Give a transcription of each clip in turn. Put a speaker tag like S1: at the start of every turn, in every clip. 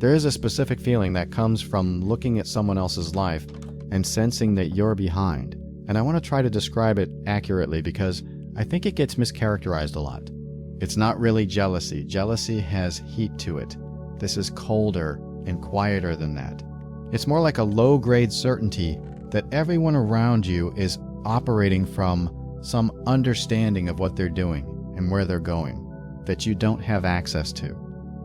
S1: There is a specific feeling that comes from looking at someone else's life and sensing that you're behind. And I want to try to describe it accurately because I think it gets mischaracterized a lot. It's not really jealousy. Jealousy has heat to it. This is colder and quieter than that. It's more like a low-grade certainty that everyone around you is operating from some understanding of what they're doing and where they're going that you don't have access to.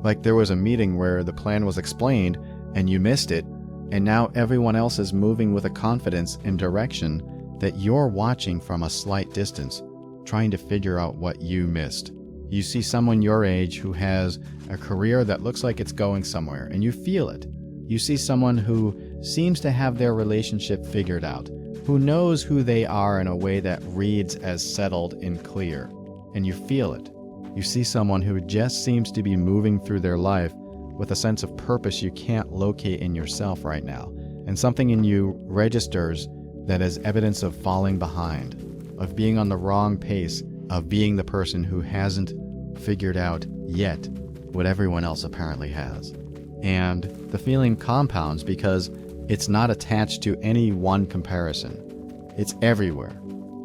S1: Like there was a meeting where the plan was explained and you missed it, and now everyone else is moving with a confidence and direction that you're watching from a slight distance, trying to figure out what you missed. You see someone your age who has a career that looks like it's going somewhere, and you feel it. You see someone who seems to have their relationship figured out, who knows who they are in a way that reads as settled and clear, and you feel it. You see someone who just seems to be moving through their life with a sense of purpose you can't locate in yourself right now, and something in you registers that is evidence of falling behind, of being on the wrong pace, of being the person who hasn't figured out yet what everyone else apparently has. And the feeling compounds because it's not attached to any one comparison. It's everywhere.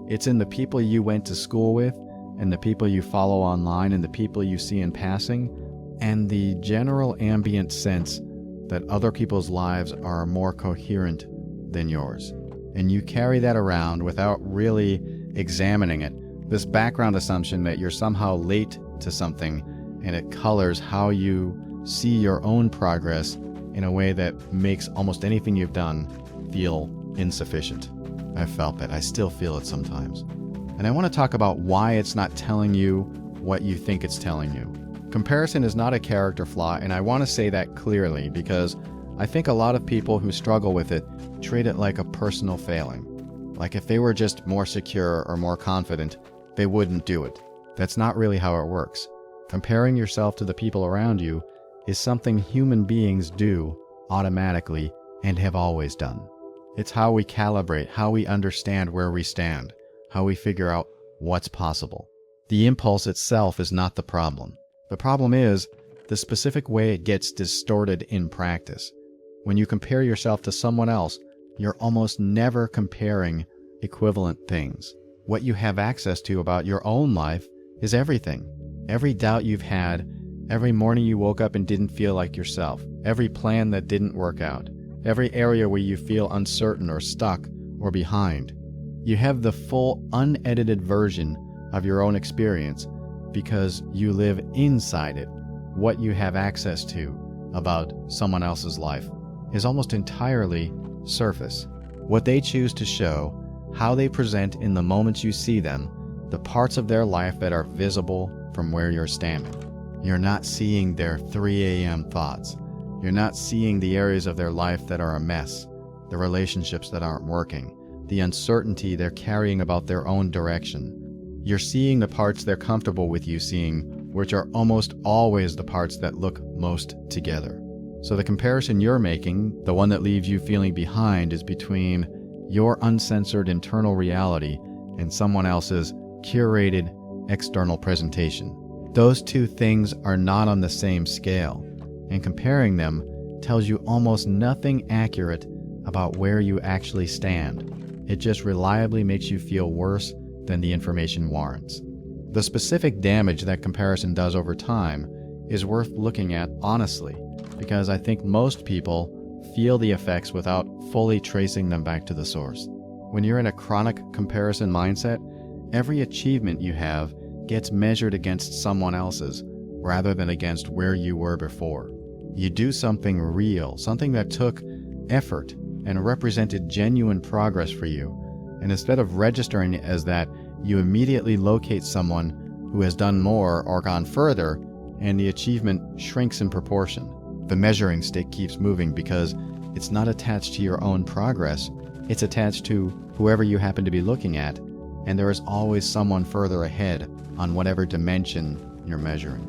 S1: It's in the people you went to school with, and the people you follow online, and the people you see in passing, and the general ambient sense that other people's lives are more coherent than yours. And you carry that around without really examining it. This background assumption that you're somehow late to something, and it colors how you see your own progress in a way that makes almost anything you've done feel insufficient. I've felt that. I still feel it sometimes. And I want to talk about why it's not telling you what you think it's telling you. Comparison is not a character flaw, and I want to say that clearly because I think a lot of people who struggle with it treat it like a personal failing. Like if they were just more secure or more confident, they wouldn't do it. That's not really how it works. Comparing yourself to the people around you is something human beings do automatically and have always done. It's how we calibrate, how we understand where we stand, how we figure out what's possible. The impulse itself is not the problem. The problem is the specific way it gets distorted in practice. When you compare yourself to someone else, you're almost never comparing equivalent things. What you have access to about your own life is everything. Every doubt you've had, every morning you woke up and didn't feel like yourself, every plan that didn't work out, every area where you feel uncertain or stuck or behind. You have the full unedited version of your own experience because you live inside it. What you have access to about someone else's life is almost entirely surface. What they choose to show, how they present in the moments you see them, the parts of their life that are visible from where you're standing. You're not seeing their 3 a.m. thoughts. You're not seeing the areas of their life that are a mess, the relationships that aren't working, the uncertainty they're carrying about their own direction. You're seeing the parts they're comfortable with you seeing, which are almost always the parts that look most together. So the comparison you're making, the one that leaves you feeling behind, is between your uncensored internal reality and someone else's curated external presentation. Those two things are not on the same scale, and comparing them tells you almost nothing accurate about where you actually stand. It just reliably makes you feel worse than the information warrants. The specific damage that comparison does over time is worth looking at honestly, because I think most people feel the effects without fully tracing them back to the source. When you're in a chronic comparison mindset, every achievement you have gets measured against someone else's rather than against where you were before. You do something real, something that took effort and represented genuine progress for you, and instead of registering it as that, you immediately locate someone who has done more or gone further, and the achievement shrinks in proportion. The measuring stick keeps moving because it's not attached to your own progress, it's attached to whoever you happen to be looking at, and there is always someone further ahead on whatever dimension you're measuring.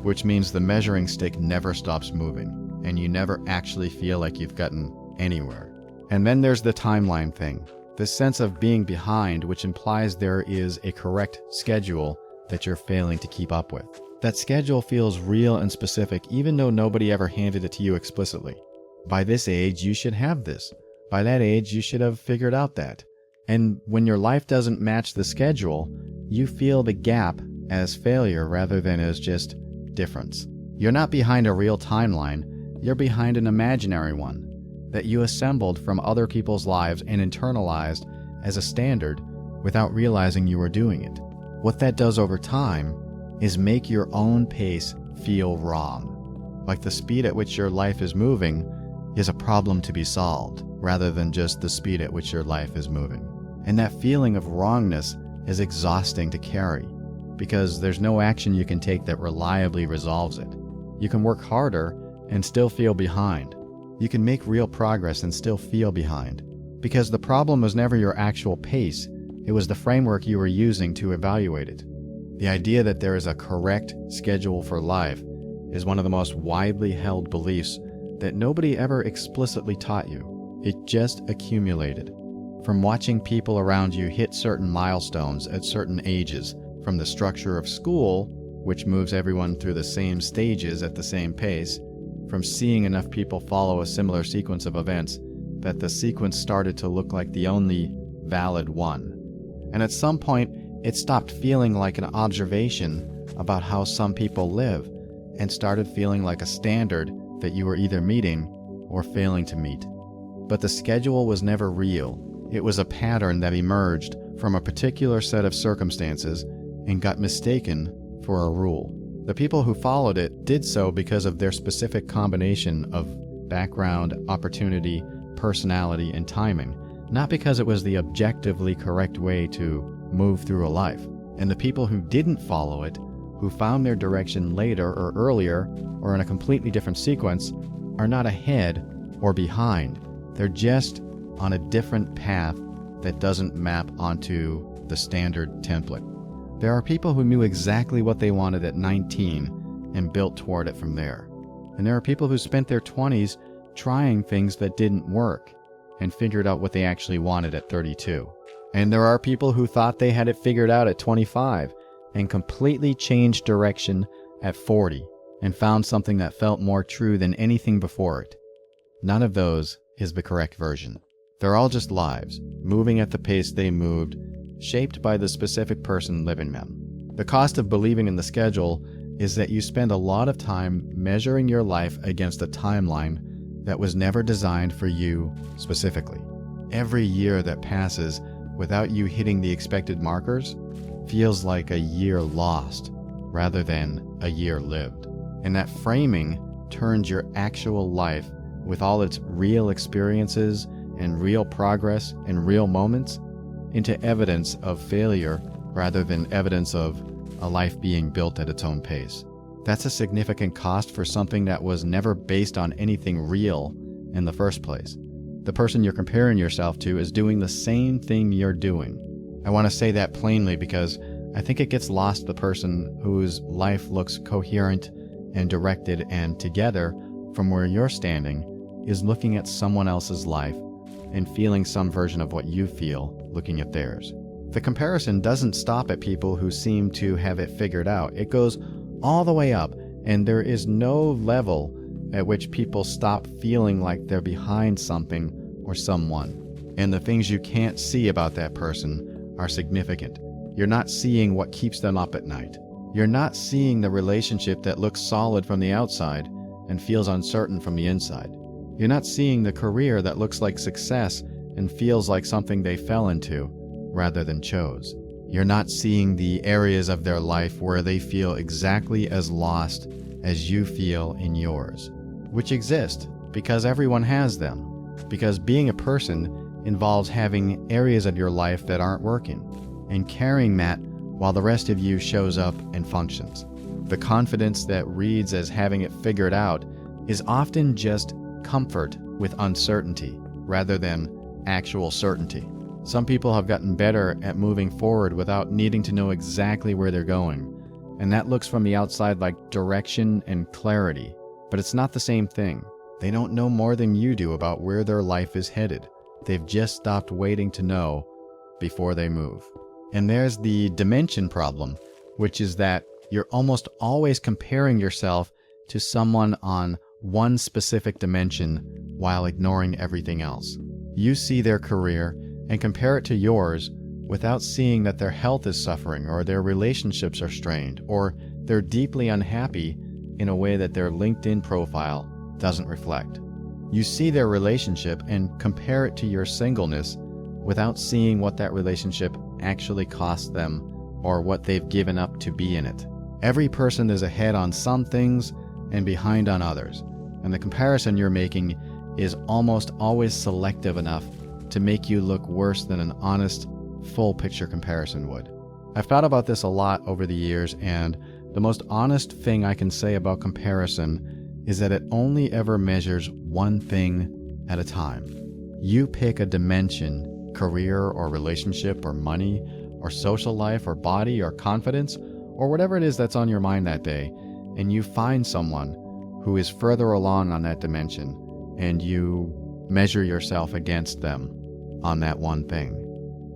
S1: Which means the measuring stick never stops moving, and you never actually feel like you've gotten anywhere. And then there's the timeline thing, this sense of being behind, which implies there is a correct schedule that you're failing to keep up with. That schedule feels real and specific even though nobody ever handed it to you explicitly. By this age, you should have this. By that age, you should have figured out that. And when your life doesn't match the schedule, you feel the gap as failure rather than as just difference. You're not behind a real timeline, you're behind an imaginary one that you assembled from other people's lives and internalized as a standard without realizing you were doing it. What that does over time is make your own pace feel wrong. Like the speed at which your life is moving is a problem to be solved, rather than just the speed at which your life is moving. And that feeling of wrongness is exhausting to carry, because there's no action you can take that reliably resolves it. You can work harder and still feel behind. You can make real progress and still feel behind, because the problem was never your actual pace, it was the framework you were using to evaluate it. The idea that there is a correct schedule for life is one of the most widely held beliefs that nobody ever explicitly taught you. It just accumulated. From watching people around you hit certain milestones at certain ages, from the structure of school, which moves everyone through the same stages at the same pace, from seeing enough people follow a similar sequence of events that the sequence started to look like the only valid one. And at some point, it stopped feeling like an observation about how some people live and started feeling like a standard that you were either meeting or failing to meet. But the schedule was never real. It was a pattern that emerged from a particular set of circumstances and got mistaken for a rule. The people who followed it did so because of their specific combination of background, opportunity, personality, and timing, not because it was the objectively correct way to move through a life. And the people who didn't follow it, who found their direction later or earlier or in a completely different sequence, are not ahead or behind. They're just on a different path that doesn't map onto the standard template. There are people who knew exactly what they wanted at 19 and built toward it from there. And there are people who spent their 20s trying things that didn't work and figured out what they actually wanted at 32. And there are people who thought they had it figured out at 25 and completely changed direction at 40 and found something that felt more true than anything before it. None of those is the correct version. They're all just lives, moving at the pace they moved, shaped by the specific person living them. The cost of believing in the schedule is that you spend a lot of time measuring your life against a timeline that was never designed for you specifically. Every year that passes without you hitting the expected markers feels like a year lost rather than a year lived. And that framing turns your actual life with all its real experiences and real progress and real moments into evidence of failure rather than evidence of a life being built at its own pace. That's a significant cost for something that was never based on anything real in the first place. The person you're comparing yourself to is doing the same thing you're doing. I want to say that plainly because I think it gets lost the person whose life looks coherent and directed and together from where you're standing is looking at someone else's life and feeling some version of what you feel looking at theirs. The comparison doesn't stop at people who seem to have it figured out. It goes all the way up, and there is no level at which people stop feeling like they're behind something or someone. And the things you can't see about that person are significant. You're not seeing what keeps them up at night. You're not seeing the relationship that looks solid from the outside and feels uncertain from the inside. You're not seeing the career that looks like success and feels like something they fell into rather than chose. You're not seeing the areas of their life where they feel exactly as lost as you feel in yours, which exist because everyone has them. Because being a person involves having areas of your life that aren't working and carrying that while the rest of you shows up and functions. The confidence that reads as having it figured out is often just comfort with uncertainty rather than actual certainty. Some people have gotten better at moving forward without needing to know exactly where they're going, and that looks from the outside like direction and clarity, but it's not the same thing. They don't know more than you do about where their life is headed. They've just stopped waiting to know before they move. And there's the dimension problem, which is that You're almost always comparing yourself to someone on one specific dimension while ignoring everything else. You see their career and compare it to yours without seeing that their health is suffering, or their relationships are strained, or they're deeply unhappy in a way that their LinkedIn profile doesn't reflect. You see their relationship and compare it to your singleness without seeing what that relationship actually cost them or what they've given up to be in it. Every person is ahead on some things and behind on others, and the comparison you're making is almost always selective enough to make you look worse than an honest, full picture comparison would. I've thought about this a lot over the years, and the most honest thing I can say about comparison is that it only ever measures one thing at a time. You pick a dimension, career or relationship or money or social life or body or confidence or whatever it is that's on your mind that day, and you find someone who is further along on that dimension, and you measure yourself against them on that one thing.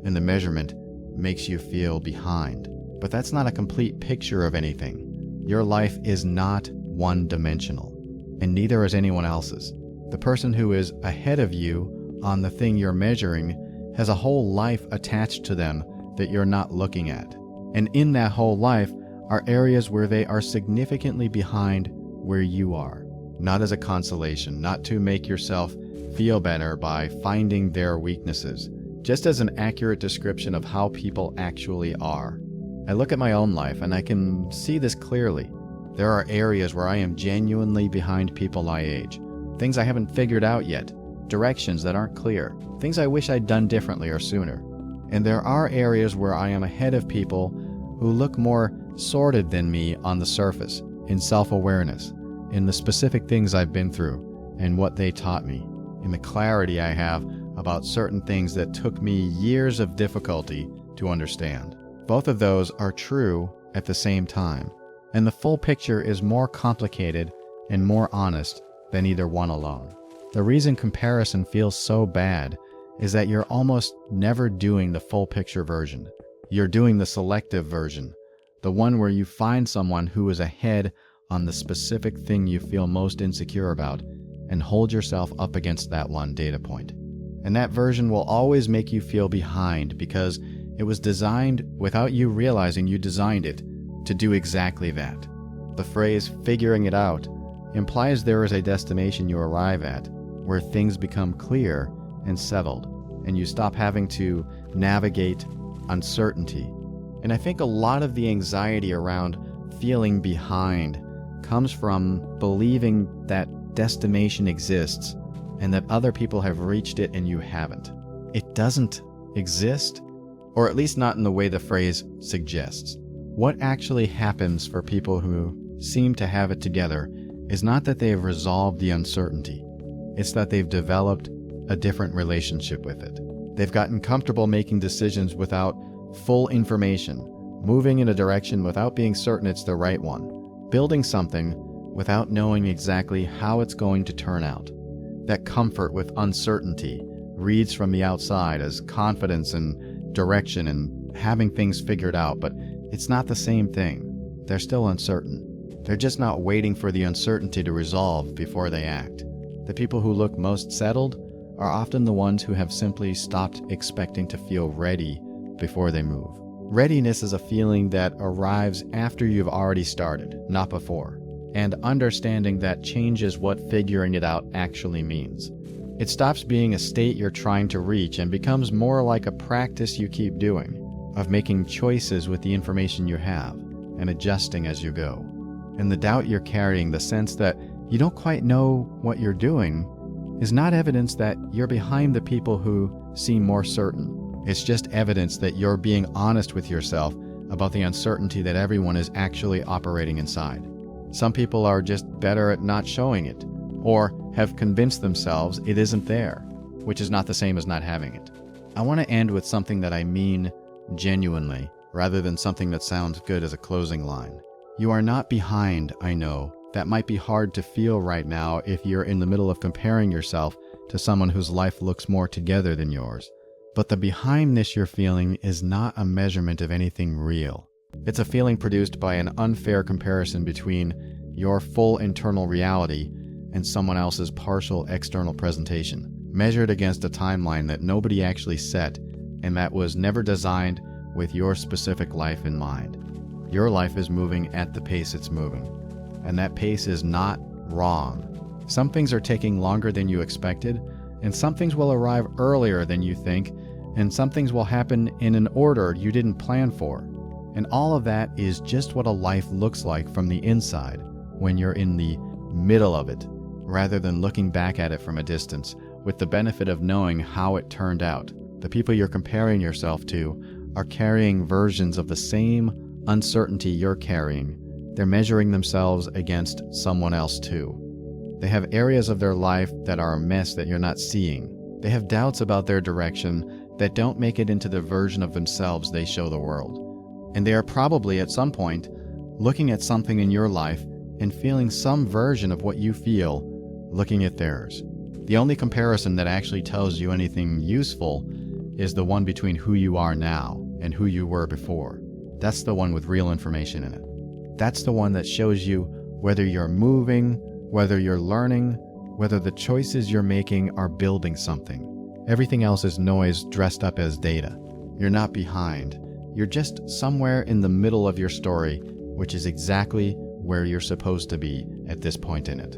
S1: And the measurement makes you feel behind. But that's not a complete picture of anything. Your life is not one-dimensional, and neither is anyone else's. The person who is ahead of you on the thing you're measuring has a whole life attached to them that you're not looking at. And in that whole life are areas where they are significantly behind where you are. Not as a consolation, not to make yourself feel better by finding their weaknesses, just as an accurate description of how people actually are. I look at my own life and I can see this clearly. There are areas where I am genuinely behind people my age, things I haven't figured out yet, directions that aren't clear, things I wish I'd done differently or sooner. And there are areas where I am ahead of people who look more sorted than me on the surface, in self-awareness, in the specific things I've been through and what they taught me, in the clarity I have about certain things that took me years of difficulty to understand. Both of those are true at the same time, and the full picture is more complicated and more honest than either one alone. The reason comparison feels so bad is that you're almost never doing the full picture version. You're doing the selective version, the one where you find someone who is ahead on the specific thing you feel most insecure about and hold yourself up against that one data point. And that version will always make you feel behind because it was designed without you realizing you designed it to do exactly that. The phrase "figuring it out" implies there is a destination you arrive at where things become clear and settled, and you stop having to navigate uncertainty. And I think a lot of the anxiety around feeling behind comes from believing that destination exists and that other people have reached it and you haven't. It doesn't exist, or at least not in the way the phrase suggests. What actually happens for people who seem to have it together is not that they have resolved the uncertainty. It's that they've developed a different relationship with it. They've gotten comfortable making decisions without full information, moving in a direction without being certain it's the right one, building something without knowing exactly how it's going to turn out. That comfort with uncertainty reads from the outside as confidence and direction and having things figured out, but it's not the same thing. They're still uncertain. They're just not waiting for the uncertainty to resolve before they act. The people who look most settled are often the ones who have simply stopped expecting to feel ready before they move. Readiness is a feeling that arrives after you've already started, not before, and understanding that changes what figuring it out actually means. It stops being a state you're trying to reach and becomes more like a practice you keep doing, of making choices with the information you have and adjusting as you go. And the doubt you're carrying, the sense that you don't quite know what you're doing, is not evidence that you're behind the people who seem more certain. It's just evidence that you're being honest with yourself about the uncertainty that everyone is actually operating inside. Some people are just better at not showing it, or have convinced themselves it isn't there, which is not the same as not having it. I want to end with something that I mean genuinely, rather than something that sounds good as a closing line. You are not behind, I know. That might be hard to feel right now if you're in the middle of comparing yourself to someone whose life looks more together than yours. But the behindness you're feeling is not a measurement of anything real. It's a feeling produced by an unfair comparison between your full internal reality and someone else's partial external presentation, measured against a timeline that nobody actually set and that was never designed with your specific life in mind. Your life is moving at the pace it's moving, and that pace is not wrong. Some things are taking longer than you expected, and some things will arrive earlier than you think, and some things will happen in an order you didn't plan for. And all of that is just what a life looks like from the inside when you're in the middle of it, rather than looking back at it from a distance with the benefit of knowing how it turned out. The people you're comparing yourself to are carrying versions of the same uncertainty you're carrying. They're measuring themselves against someone else too. They have areas of their life that are a mess that you're not seeing. They have doubts about their direction that don't make it into the version of themselves they show the world. And they are probably at some point looking at something in your life and feeling some version of what you feel looking at theirs. The only comparison that actually tells you anything useful is the one between who you are now and who you were before. That's the one with real information in it. That's the one that shows you whether you're moving, whether you're learning, whether the choices you're making are building something. Everything else is noise dressed up as data. You're not behind. You're just somewhere in the middle of your story, which is exactly where you're supposed to be at this point in it.